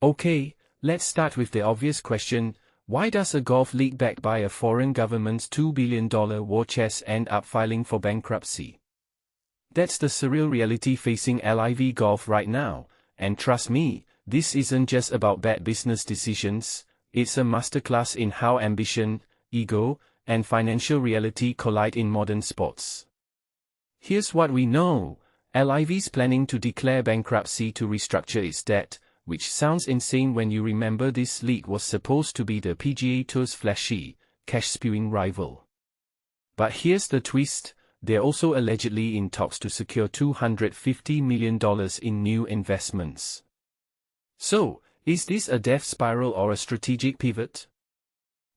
Okay, let's start with the obvious question. Why does a golf league backed by a foreign government's $2 billion war chest end up filing for bankruptcy? That's the surreal reality facing LIV Golf right now, and trust me, this isn't just about bad business decisions, it's a masterclass in how ambition, ego, and financial reality collide in modern sports. Here's what we know. LIV's planning to declare bankruptcy to restructure its debt, which sounds insane when you remember this league was supposed to be the PGA Tour's flashy, cash-spewing rival. But here's the twist, they're also allegedly in talks to secure $250 million in new investments. So, is this a death spiral or a strategic pivot?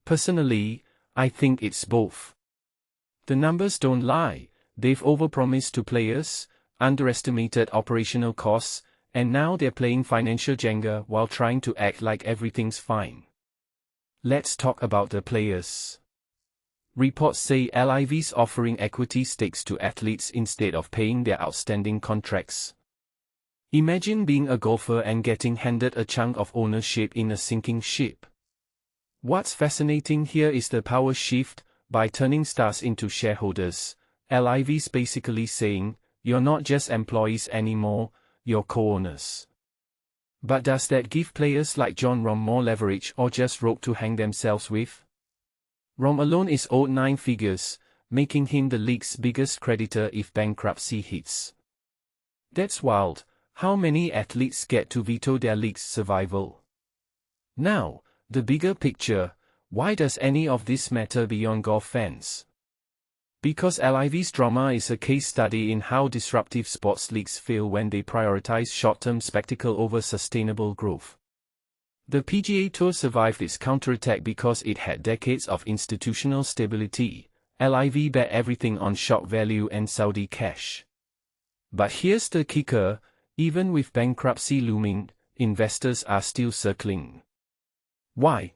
Personally, I think it's both. The numbers don't lie, they've overpromised to players, underestimated operational costs, and now they're playing financial Jenga while trying to act like everything's fine. Let's talk about the players. Reports say LIV's offering equity stakes to athletes instead of paying their outstanding contracts. Imagine being a golfer and getting handed a chunk of ownership in a sinking ship. What's fascinating here is the power shift. By turning stars into shareholders, LIV's basically saying, you're not just employees anymore, you're co-owners. But does that give players like Jon Rahm more leverage or just rope to hang themselves with? Rahm alone is owed 9 figures, making him the league's biggest creditor if bankruptcy hits. That's wild. How many athletes get to veto their league's survival? Now, the bigger picture, why does any of this matter beyond golf fans? Because LIV's drama is a case study in how disruptive sports leagues fail when they prioritize short-term spectacle over sustainable growth. The PGA Tour survived its counterattack because it had decades of institutional stability. LIV bet everything on shock value and Saudi cash. But here's the kicker, even with bankruptcy looming, investors are still circling. Why?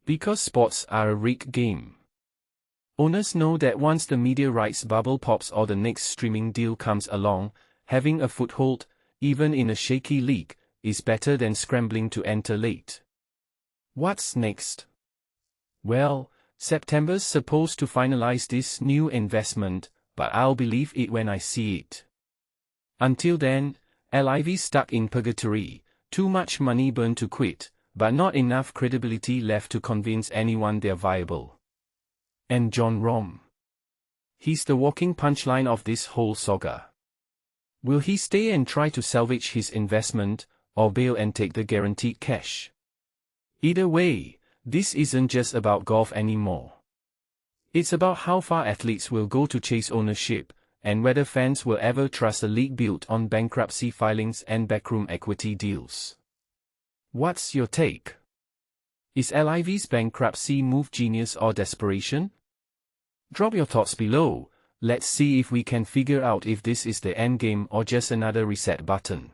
Because sports are a rigged game. Owners know that once the media rights bubble pops or the next streaming deal comes along, having a foothold, even in a shaky league, is better than scrambling to enter late. What's next? Well, September's supposed to finalize this new investment, but I'll believe it when I see it. Until then, LIV's stuck in purgatory, too much money burned to quit, but not enough credibility left to convince anyone they're viable. And Jon Rahm. He's the walking punchline of this whole saga. Will he stay and try to salvage his investment, or bail and take the guaranteed cash? Either way, this isn't just about golf anymore. It's about how far athletes will go to chase ownership, and whether fans will ever trust a league built on bankruptcy filings and backroom equity deals. What's your take? Is LIV's bankruptcy move genius or desperation? Drop your thoughts below. Let's see if we can figure out if this is the endgame or just another reset button.